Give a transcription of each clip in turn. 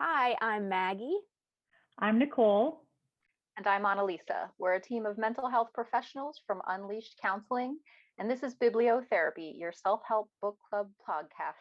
Hi, I'm Maggie. I'm Nicole. And I'm Annalisa. We're a team of mental health professionals from Unleashed Counseling, and this is Bibliotherapy, your self help book club podcast.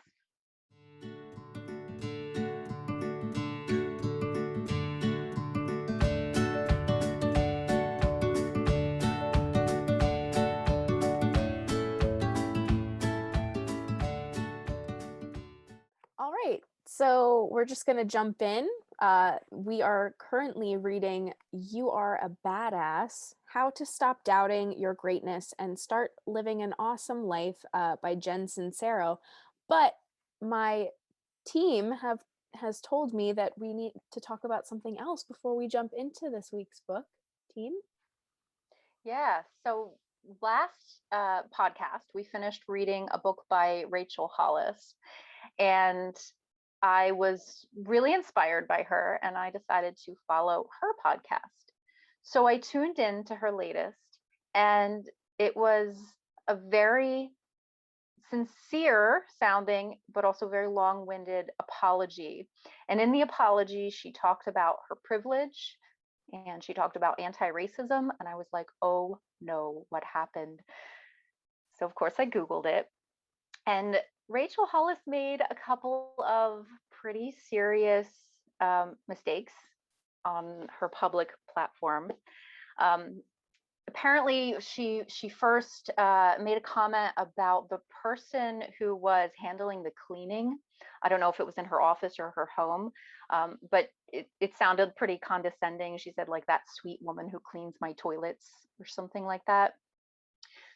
All right, so we're just going to jump in. We are currently reading You Are a Badass: How to Stop Doubting Your Greatness and Start Living an Awesome Life by Jen Sincero. But my team has told me that we need to talk about something else before we jump into this week's book. Team? Yeah, so last podcast, we finished reading a book by Rachel Hollis, and I was really inspired by her, and I decided to follow her podcast. So I tuned in to her latest, and it was a very sincere sounding, but also very long winded apology. And in the apology, she talked about her privilege and she talked about anti racism. And I was like, oh no, what happened? So, of course, I Googled it. And Rachel Hollis made a couple of pretty serious mistakes on her public platform. Um, Apparently she first made a comment about the person who was handling the cleaning. I don't know if it was in her office or her home, but it sounded pretty condescending. She said, like, that sweet woman who cleans my toilets or something like that.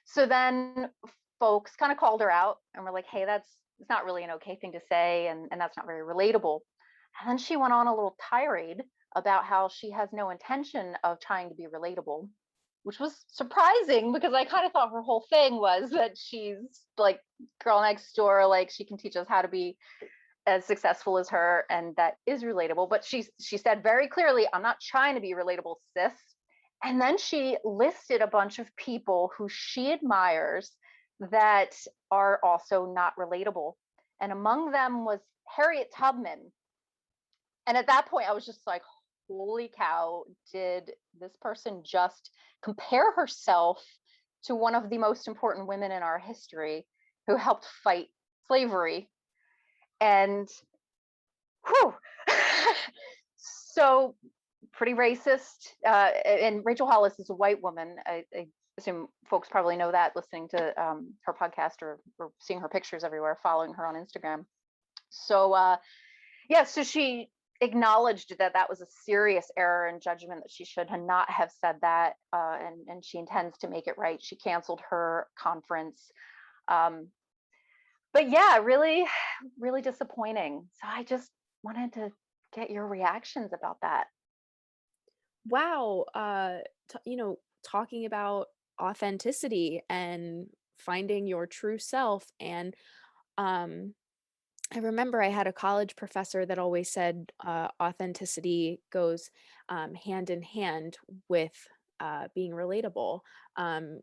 So then folks kind of called her out and were like, hey, it's not really an okay thing to say, and that's not very relatable. And then she went on a little tirade about how she has no intention of trying to be relatable, which was surprising because I kind of thought her whole thing was that she's like girl next door, like she can teach us how to be as successful as her, and that is relatable. But she said very clearly, I'm not trying to be relatable, sis. And then she listed a bunch of people who she admires that are also not relatable. And among them was Harriet Tubman. And at that point, I was just like, holy cow, did this person just compare herself to one of the most important women in our history who helped fight slavery? And whew, so pretty racist. And Rachel Hollis is a white woman. I assume folks probably know that listening to her podcast or seeing her pictures everywhere, following her on Instagram. So yeah, so she acknowledged that that was a serious error in judgment, that she should not have said that, and she intends to make it right. She canceled her conference. But yeah, really, really disappointing. So I just wanted to get your reactions about that. Wow. Talking about authenticity and finding your true self. And um I remember I had a college professor that always said authenticity goes hand in hand with being relatable.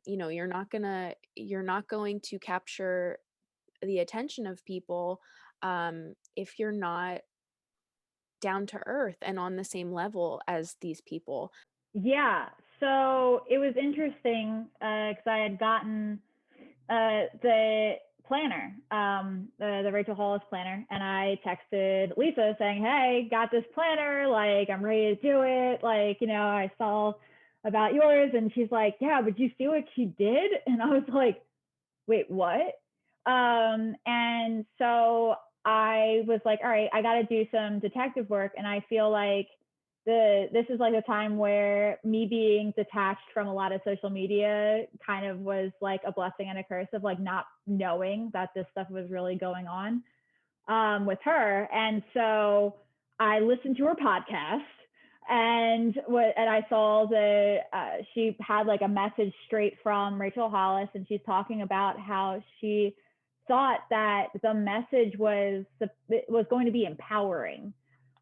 You're not going to capture the attention of people if you're not down to earth and on the same level as these people. Yeah, so it was interesting because I had gotten the planner, the Rachel Hollis planner, and I texted Lisa saying, "Hey, got this planner. Like, I'm ready to do it. Like, I saw about yours," and she's like, "Yeah, but you see what she did?" And I was like, "Wait, what?" And so I was like, all right, I got to do some detective work. And I feel like this is like a time where me being detached from a lot of social media kind of was like a blessing and a curse of like not knowing that this stuff was really going on with her. And so I listened to her podcast and I saw the she had like a message straight from Rachel Hollis, and she's talking about how she thought that the message was going to be empowering,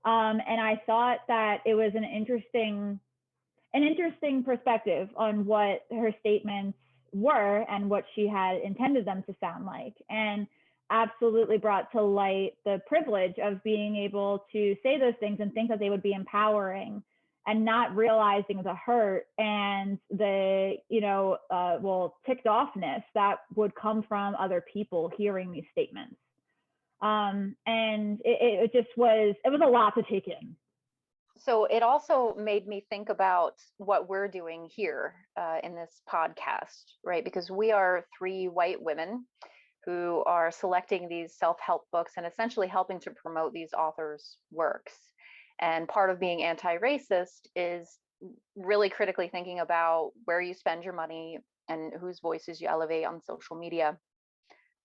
and I thought that it was an interesting perspective on what her statements were and what she had intended them to sound like. And absolutely brought to light the privilege of being able to say those things and think that they would be empowering, and not realizing the hurt and the, ticked offness that would come from other people hearing these statements. And it just it was a lot to take in. So it also made me think about what we're doing here in this podcast, right? Because we are three white women who are selecting these self-help books and essentially helping to promote these authors' works. And part of being anti-racist is really critically thinking about where you spend your money and whose voices you elevate on social media.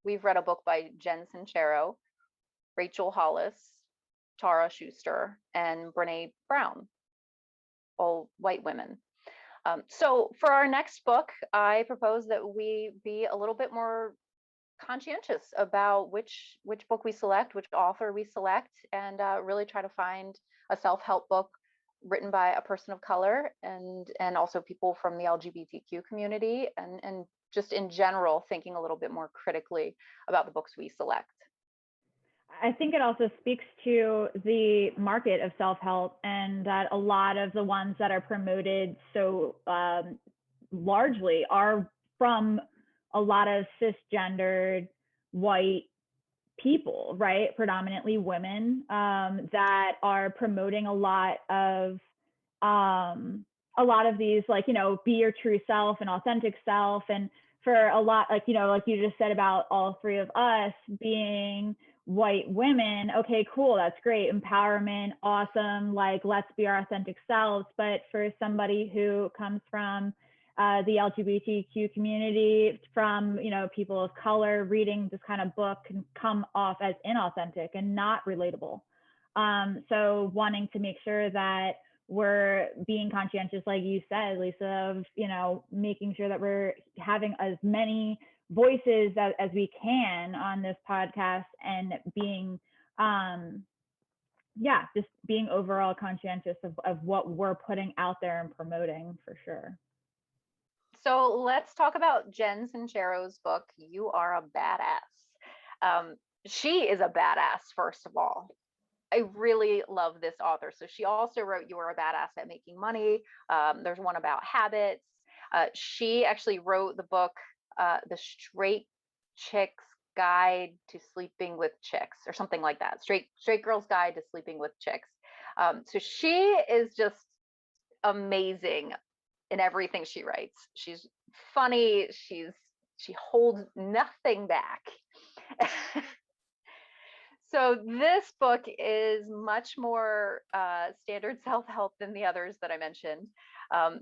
We've read a book by Jen Sincero, Rachel Hollis, Tara Schuster, and Brene Brown, all white women. So for our next book, I propose that we be a little bit more conscientious about which book we select, which author we select, and really try to find a self-help book written by a person of color and also people from the LGBTQ community, and just in general thinking a little bit more critically about the books we select. I think it also speaks to the market of self-help, and that a lot of the ones that are promoted so largely are from a lot of cisgendered white people, right? Predominantly women, that are promoting a lot of these, like, be your true self and authentic self. And for a lot, like, like you just said about all three of us being white women, okay, cool, that's great, empowerment, awesome, like, let's be our authentic selves. But for somebody who comes from the LGBTQ community, from people of color, reading this kind of book can come off as inauthentic and not relatable. So wanting to make sure that we're being conscientious, like you said, Lisa, of making sure that we're having as many voices as we can on this podcast, and being just being overall conscientious of what we're putting out there and promoting, for sure. So let's talk about Jen Sincero's book, You Are a Badass. She is a badass, first of all. I really love this author. So she also wrote You Are a Badass at Making Money. There's one about habits. She actually wrote the book, The Straight Chick's Guide to Sleeping with Chicks, or something like that. Straight Girl's Guide to Sleeping with Chicks. So she is just amazing in everything she writes. She's funny. She holds nothing back. So this book is much more standard self-help than the others that I mentioned.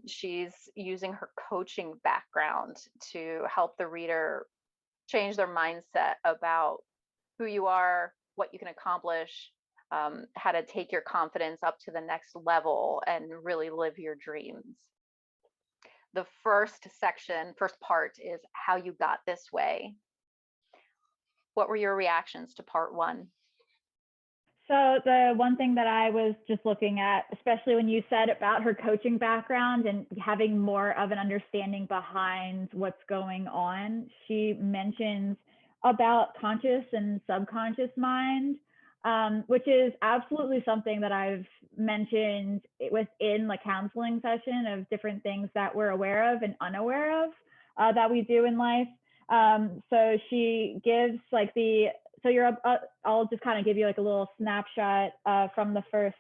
She's using her coaching background to help the reader change their mindset about who you are, what you can accomplish, how to take your confidence up to the next level and really live your dreams. The first part is how you got this way. What were your reactions to part one? So the one thing that I was just looking at, especially when you said about her coaching background and having more of an understanding behind what's going on, she mentions about conscious and subconscious mind, which is absolutely something that I've mentioned within the counseling session, of different things that we're aware of and unaware of that we do in life. So she gives I'll just kind of give you like a little snapshot from the first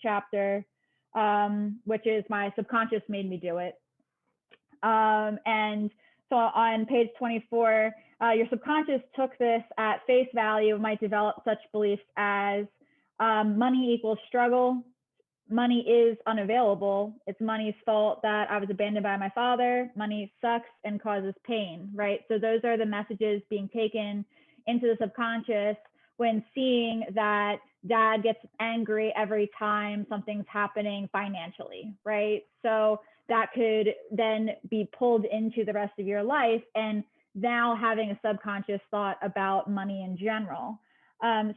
chapter, which is My Subconscious Made Me Do It. And so on page 24, your subconscious took this at face value, might develop such beliefs as money equals struggle, money is unavailable, it's money's fault that I was abandoned by my father, money sucks and causes pain, right? So those are the messages being taken into the subconscious when seeing that dad gets angry every time something's happening financially, right? So that could then be pulled into the rest of your life, and now having a subconscious thought about money in general.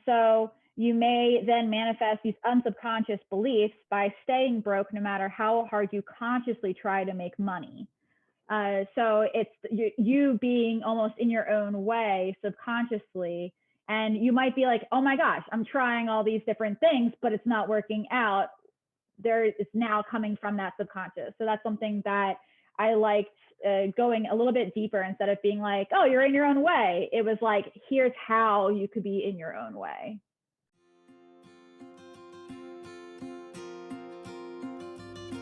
So you may then manifest these unsubconscious beliefs by staying broke no matter how hard you consciously try to make money. So it's you being almost in your own way subconsciously. And you might be like, oh my gosh, I'm trying all these different things, but it's not working out. There is now coming from that subconscious. So that's something that I liked, going a little bit deeper instead of being like, oh, you're in your own way. It was like, here's how you could be in your own way.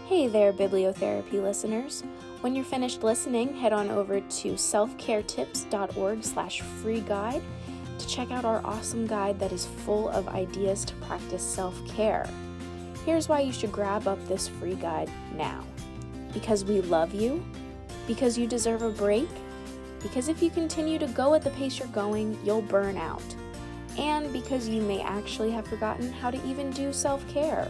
Hey there, Bibliotherapy listeners. When you're finished listening, head on over to selfcaretips.org/free guide to check out our awesome guide that is full of ideas to practice self-care. Here's why you should grab up this free guide now. Because we love you, because you deserve a break, because if you continue to go at the pace you're going, you'll burn out, and because you may actually have forgotten how to even do self-care.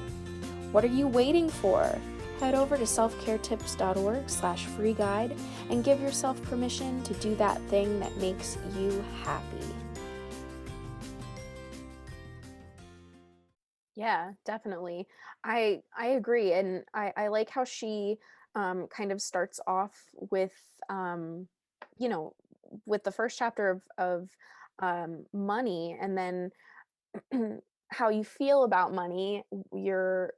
What are you waiting for? Head over to selfcaretips.org/free guide and give yourself permission to do that thing that makes you happy. Yeah, definitely. I agree, and I like how she kind of starts off with you know with the first chapter of money, and then how you feel about money, your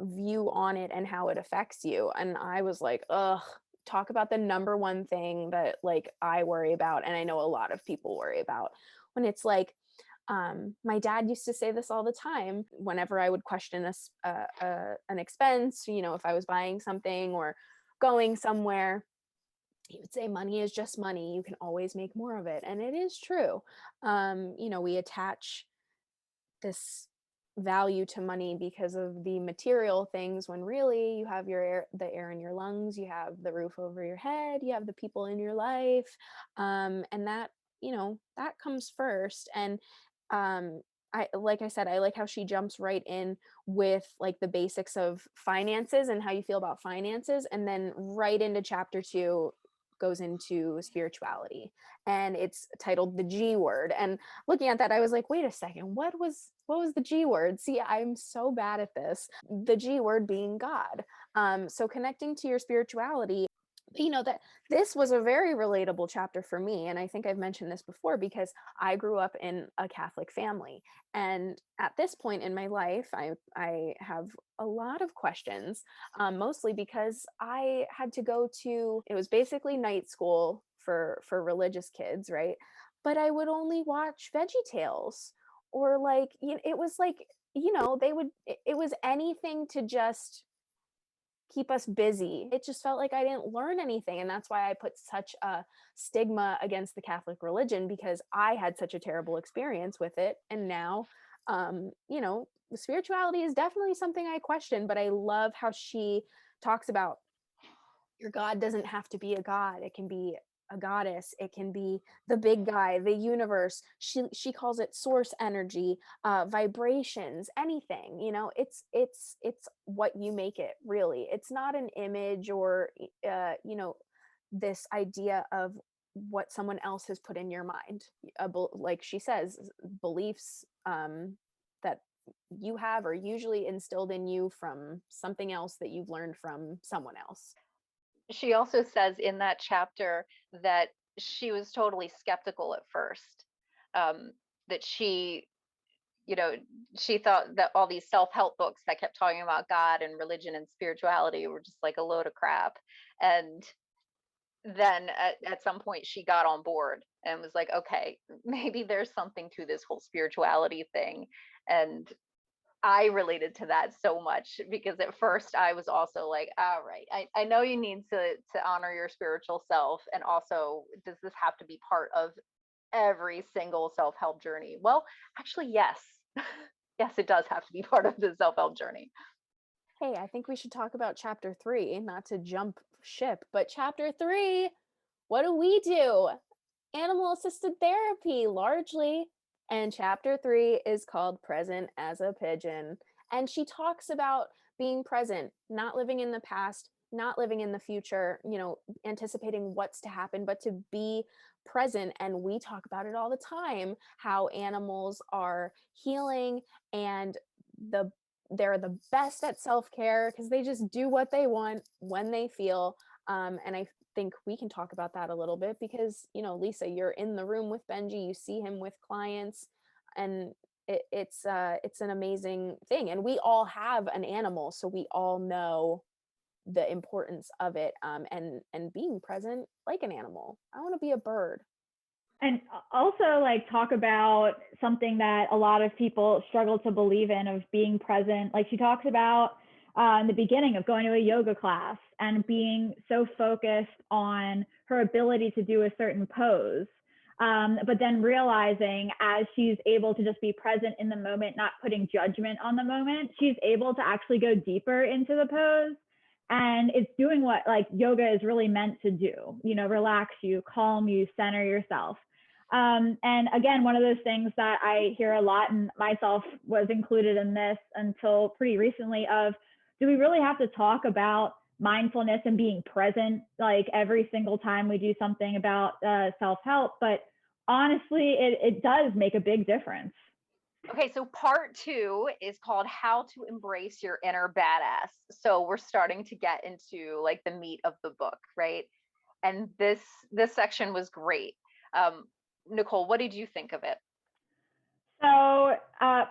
view on it and how it affects you. And I was like, ugh, talk about the number one thing that like I worry about, and I know a lot of people worry about, when it's like, my dad used to say this all the time whenever I would question an expense, if I was buying something or going somewhere. He would say, money is just money. You can always make more of it. And it is true. We attach this value to money because of the material things, when really you have the air in your lungs, you have the roof over your head, you have the people in your life, and that comes first. And I like I said, I like how she jumps right in with like the basics of finances and how you feel about finances, and then right into chapter 2 goes into spirituality, and it's titled The G Word. And looking at that, I was like, wait a second, what was the G word? See, I'm so bad at this. The G word being God. So connecting to your spirituality, that this was a very relatable chapter for me. And I think I've mentioned this before because I grew up in a Catholic family. And at this point in my life, I have a lot of questions, mostly because I had to go to, it was basically night school for religious kids, right? But I would only watch Veggie Tales, or like, it was like, it was anything to just keep us busy. It just felt like I didn't learn anything. And that's why I put such a stigma against the Catholic religion, because I had such a terrible experience with it. And now, spirituality is definitely something I question, but I love how she talks about your God doesn't have to be a god. It can be a goddess. It can be the big guy, the universe. She calls it source energy, vibrations, anything. It's what you make it. Really, it's not an image or this idea of what someone else has put in your mind. Like she says, beliefs that you have are usually instilled in you from something else that you've learned from someone else. She also says in that chapter that she was totally skeptical at first. That you know, she thought that all these self-help books that kept talking about God and religion and spirituality were just like a load of crap. And then at some point she got on board and was like, okay, maybe there's something to this whole spirituality thing. And I related to that so much because at first I was also like, all right, I know you need to honor your spiritual self. And also, does this have to be part of every single self-help journey? Well, actually, yes. Yes, it does have to be part of the self-help journey. Hey, I think we should talk about chapter 3, not to jump ship, but chapter 3, what do we do? Animal assisted therapy, largely. And chapter 3 is called Present as a Pigeon. And she talks about being present, not living in the past, not living in the future, anticipating what's to happen, but to be present. And we talk about it all the time, how animals are healing, and they're the best at self-care because they just do what they want when they feel. And think we can talk about that a little bit because, Lisa, you're in the room with Benji, you see him with clients, and it's an amazing thing. And we all have an animal, so we all know the importance of it, and being present like an animal. I want to be a bird. And also, like, talk about something that a lot of people struggle to believe in, of being present. Like, she talks about in the beginning of going to a yoga class and being so focused on her ability to do a certain pose. But then realizing, as she's able to just be present in the moment, not putting judgment on the moment, she's able to actually go deeper into the pose. And it's doing what, like, yoga is really meant to do, relax you, calm you, center yourself. And again, one of those things that I hear a lot, and myself was included in this until pretty recently, of, do we really have to talk about mindfulness and being present like every single time we do something about self-help? But honestly, it does make a big difference. Okay, so part 2 is called How to Embrace Your Inner Badass. So we're starting to get into like the meat of the book, right? And this section was great. Nicole, what did you think of it? So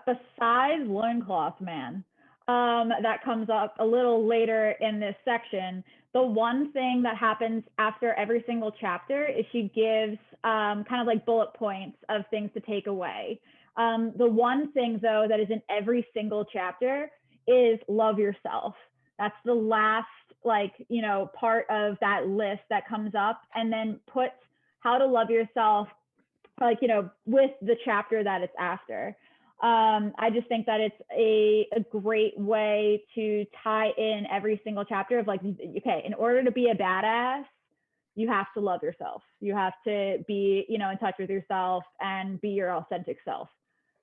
besides Loincloth Man, that comes up a little later in this section, the one thing that happens after every single chapter is she gives kind of like bullet points of things to take away. The one thing, though, that is in every single chapter is love yourself. That's the last, part of that list that comes up, and then puts how to love yourself, with the chapter that it's after. I just think that it's a great way to tie in every single chapter of, like, okay, in order to be a badass, you have to love yourself. You have to be, in touch with yourself and be your authentic self.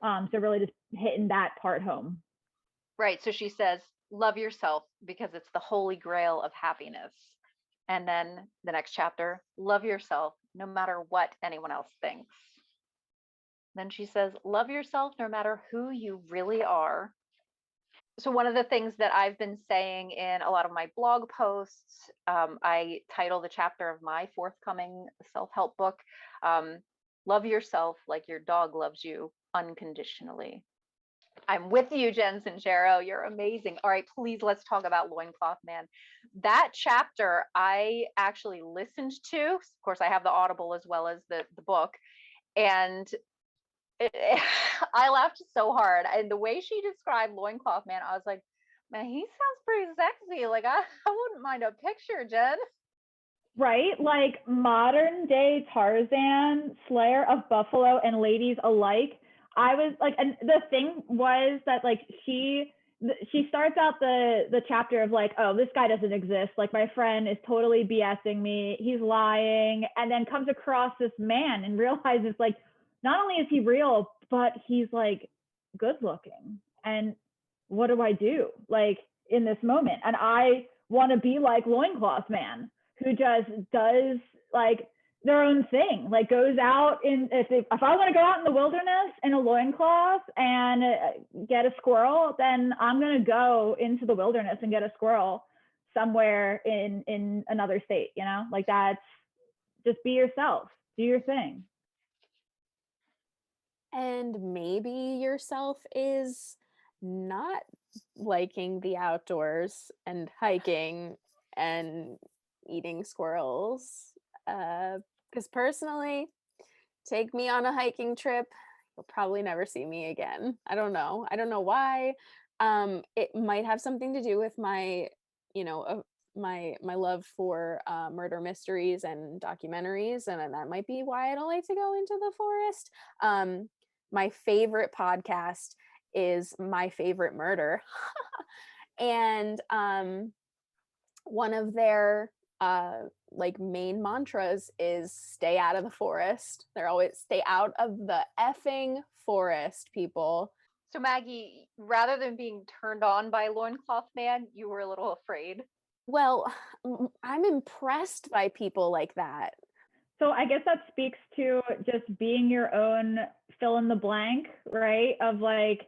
So really just hitting that part home. Right. So she says, love yourself because it's the holy grail of happiness. And then the next chapter, love yourself no matter what anyone else thinks. Then she says, love yourself no matter who you really are. So one of the things that I've been saying in a lot of my blog posts, I title the chapter of my forthcoming self-help book, Love Yourself Like Your Dog Loves You Unconditionally. I'm with you, Jen Sincero. You're amazing. All right, please, let's talk about Loincloth Man. That chapter I actually listened to. Of course, I have the Audible as well as the book. And I laughed so hard. And the way she described Loincloth Man, I was like, man, he sounds pretty sexy. Like, I wouldn't mind a picture, Jen. Right? Like modern day Tarzan, slayer of buffalo and ladies alike. I was like, and the thing was that, like, she starts out the chapter of, like, oh, this guy doesn't exist. Like, my friend is totally BSing me. He's lying. And then comes across this man and realizes, like, not only is he real, but he's, like, good looking. And what do I do, like, in this moment? And I want to be like Loincloth Man, who just does, like, their own thing, like, goes out in, if I want to go out in the wilderness in a loincloth and get a squirrel, then I'm going to go into the wilderness and get a squirrel somewhere in another state, like, that's just be yourself, do your thing. And maybe yourself is not liking the outdoors and hiking and eating squirrels. Because personally, take me on a hiking trip, you'll probably never see me again. I don't know. I don't know why. It might have something to do with my, my love for murder mysteries and documentaries, and then that might be why I don't like to go into the forest. My favorite podcast is My Favorite Murder. And one of their like main mantras is stay out of the forest. They're always stay out of the effing forest, people. So Maggie, rather than being turned on by Loincloth Man, you were a little afraid. Well, I'm impressed by people like that. So I guess that speaks to just being your own fill in the blank, right? Of, like,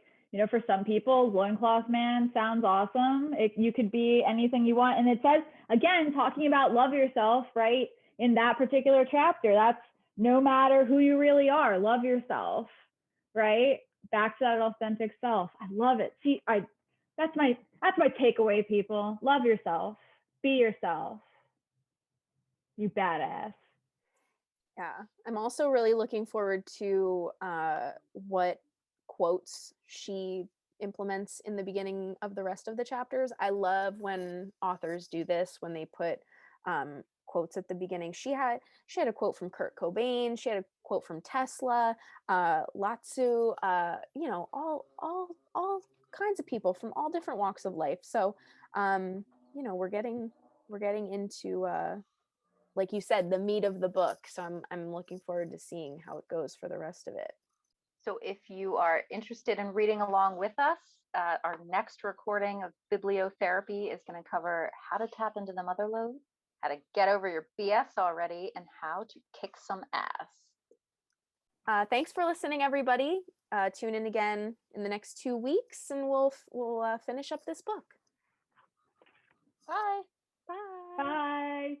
For some people, loincloth man sounds awesome. You could be anything you want. And it says, again, talking about love yourself, right? In that particular chapter, that's no matter who you really are, love yourself, right? Back to that authentic self. I love it. See, that's my takeaway, people. Love yourself. Be yourself. You badass. Yeah. I'm also really looking forward to what quotes she implements in the beginning of the rest of the chapters. I love when authors do this, when they put quotes at the beginning. She had a quote from Kurt Cobain, she had a quote from Tesla, Latsu, all kinds of people from all different walks of life. So we're getting into like you said, the meat of the book. So I'm looking forward to seeing how it goes for the rest of it. So if you are interested in reading along with us, our next recording of Bibliotherapy is going to cover how to tap into the mother lode, how to get over your BS already, and how to kick some ass. Thanks for listening, everybody. Tune in again in the next 2 weeks, and we'll finish up this book. Bye. Bye. Bye.